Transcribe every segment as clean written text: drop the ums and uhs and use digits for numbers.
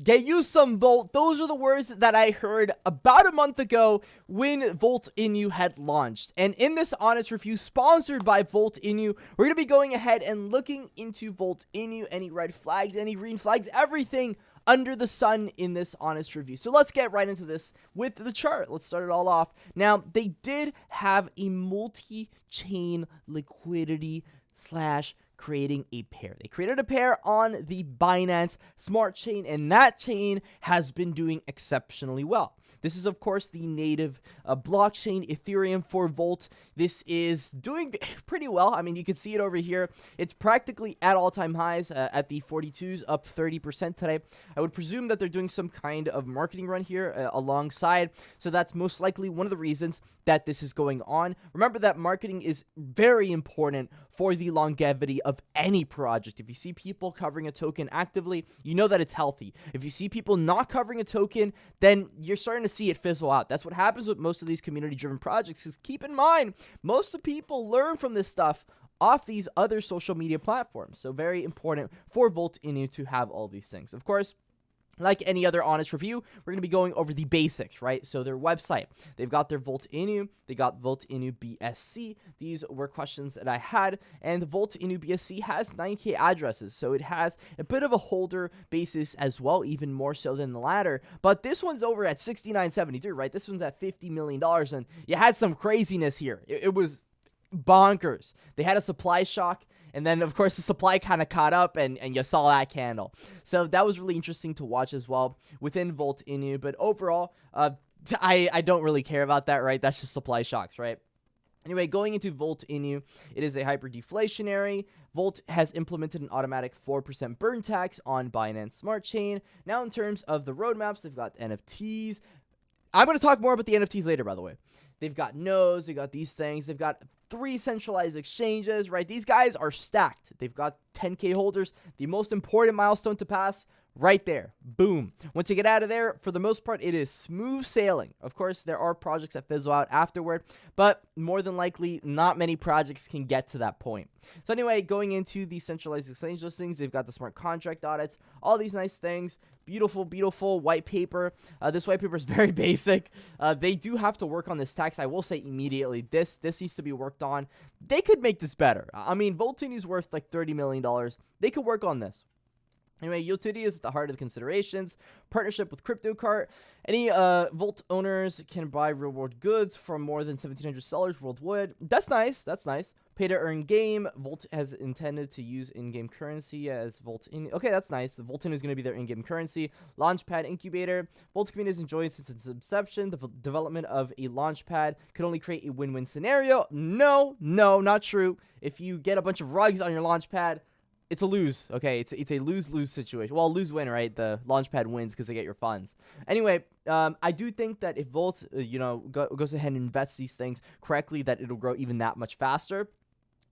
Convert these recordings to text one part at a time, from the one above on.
Get you some Volt. Those are the words that I heard about a month ago when Volt Inu had launched. And in this honest review sponsored by Volt Inu, we're going to be going ahead and looking into Volt Inu, any red flags, any green flags, everything under the sun in this honest review. So let's get right into this with the chart. Let's start it all off. Now, they did have a multi-chain liquidity slash creating a pair. They created a pair on the Binance Smart Chain, and that chain has been doing exceptionally well. This is, of course, the native blockchain Ethereum for Volt. This is doing pretty well. I mean, you can see it over here. It's practically at all-time highs at the 42s, up 30% today. I would presume that they're doing some kind of marketing run here alongside, so that's most likely one of the reasons that this is going on. Remember that marketing is very important for the longevity of any project. If you see people covering a token actively, you know that it's healthy. If you see people not covering a token, then you're starting to see it fizzle out. That's what happens with most of these community-driven projects. Because keep in mind, most of the people learn from this stuff off these other social media platforms. So very important for Volt Inu to have all these things. Of course, like any other honest review, we're going to be going over the basics, right? So their website, they've got their Volt Inu, they got Volt Inu BSC. These were questions that I had, and the Volt Inu BSC has 9K addresses, so it has a bit of a holder basis as well, even more so than the latter. But this one's over at 69.73, right? This one's at $50 million, and you had some craziness here. It was bonkers. They had a supply shock, and then of course the supply kind of caught up, and you saw that candle. So that was really interesting to watch as well within Volt Inu. But overall, I don't really care about that, right? That's just supply shocks, right? Anyway, going into Volt Inu, it is a hyper deflationary. Volt has implemented an automatic 4% burn tax on Binance Smart Chain. Now, in terms of the roadmaps, they've got NFTs. I'm going to talk more about the NFTs later, by the way. They've got nodes, they've got these things, they've got 3 centralized exchanges, right? These guys are stacked. They've got 10K holders, the most important milestone to pass right there. Boom. Once you get out of there, for the most part, it is smooth sailing. Of course, there are projects that fizzle out afterward, but more than likely, not many projects can get to that point. So anyway, going into the centralized exchange listings, they've got the smart contract audits, all these nice things. Beautiful, beautiful white paper. This white paper is very basic. They do have to work on this tax. I will say immediately, this needs to be worked on. They could make this better. I mean, Volt Inu is worth like $30 million. They could work on this. Anyway, utility is at the heart of the considerations. Partnership with CryptoCart. Any Volt owners can buy real-world goods from more than 1,700 sellers worldwide. That's nice. That's nice. Pay to earn game. Volt has intended to use in-game currency as Volt Inu. Okay, that's nice. The Volt Inu is going to be their in-game currency. Launchpad incubator. Volt community has enjoyed since its inception. The development of a launchpad could only create a win-win scenario. No, not true. If you get a bunch of rugs on your launchpad, it's a lose, okay? It's a lose-lose situation. Well, lose-win, right? The launchpad wins because they get your funds. Anyway, I do think that if Volt, goes ahead and invests these things correctly, that it'll grow even that much faster.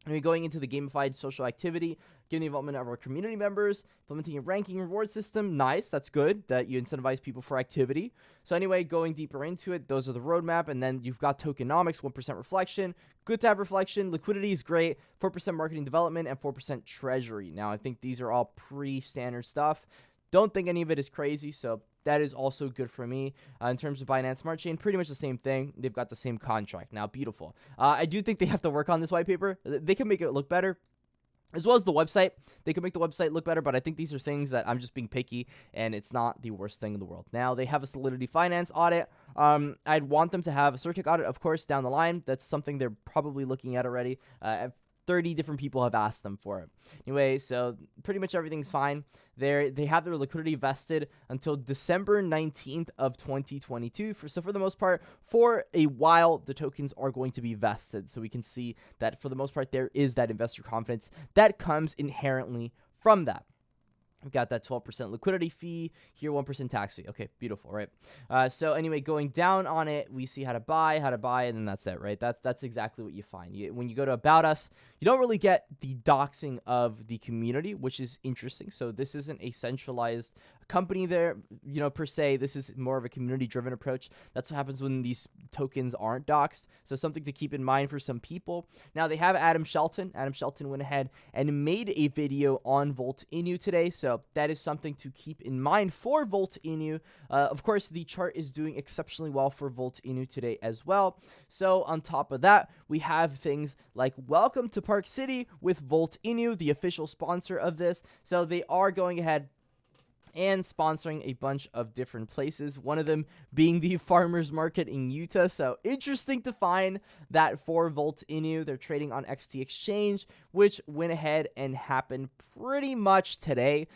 Anyway, going into the gamified social activity, giving the involvement of our community members, implementing a ranking reward system. Nice, that's good that you incentivize people for activity. So anyway, going deeper into it, those are the roadmap, and then you've got tokenomics, 1% reflection. Good to have reflection. Liquidity is great. 4% marketing development and 4% treasury. Now, I think these are all pretty standard stuff. Don't think any of it is crazy, so that is also good for me. In terms of Binance Smart Chain, pretty much the same thing. They've got the same contract. Now, beautiful. I do think they have to work on this white paper. They can make it look better. As well as the website. They can make the website look better, but I think these are things that I'm just being picky, and it's not the worst thing in the world. Now, they have a Solidity Finance audit. I'd want them to have a Certic audit, of course, down the line. That's something they're probably looking at already. 30 different people have asked them for it. Anyway, so pretty much everything's fine. They have their liquidity vested until December 19th of 2022. So for the most part, for a while, the tokens are going to be vested. So we can see that for the most part, there is that investor confidence that comes inherently from that. We've got that 12% liquidity fee, here 1% tax fee. Okay, beautiful, right? So anyway, going down on it, we see how to buy, and then that's it, right? That's exactly what you find. When you go to About Us, you don't really get the doxing of the community, which is interesting. So this isn't a centralized company there, per se. This is more of a community-driven approach. That's what happens when these tokens aren't doxed. So something to keep in mind for some people. Now, they have Adam Shelton. Adam Shelton went ahead and made a video on Volt Inu today. So that is something to keep in mind for Volt Inu. Of course, the chart is doing exceptionally well for Volt Inu today as well. So on top of that, we have things like Welcome to Park City with Volt Inu, the official sponsor of this. So they are going ahead and sponsoring a bunch of different places, one of them being the farmers market in Utah. So interesting to find that for Volt Inu, they're trading on XT Exchange, which went ahead and happened pretty much today.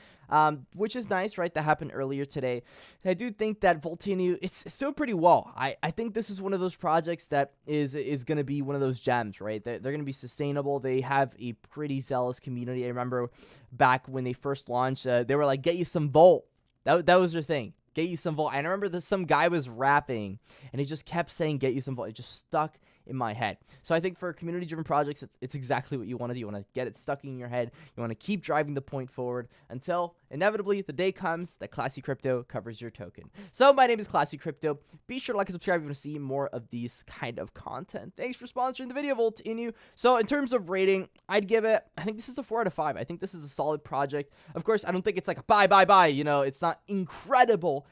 Which is nice, right? That happened earlier today. And I do think that Volt Inu, it's doing pretty well. I think this is one of those projects that is going to be one of those gems, right? They're going to be sustainable. They have a pretty zealous community. I remember back when they first launched, they were like, get you some Volt. That was their thing. Get you some Volt. And I remember that some guy was rapping, and he just kept saying, get you some Volt. It just stuck in my head. So I think for community-driven projects, it's exactly what you want to do. You want to get it stuck in your head. You want to keep driving the point forward until inevitably the day comes that Classy Crypto covers your token. So my name is Classy Crypto. Be sure to like and subscribe if you want to see more of these kind of content. Thanks for sponsoring the video, Volt Inu. So in terms of rating, I'd give it, I think this is a 4 out of 5. I think this is a solid project. Of course, I don't think it's like a buy. It's not incredible.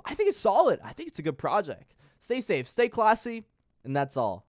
I think it's solid. I think it's a good project. Stay safe, stay classy, and that's all.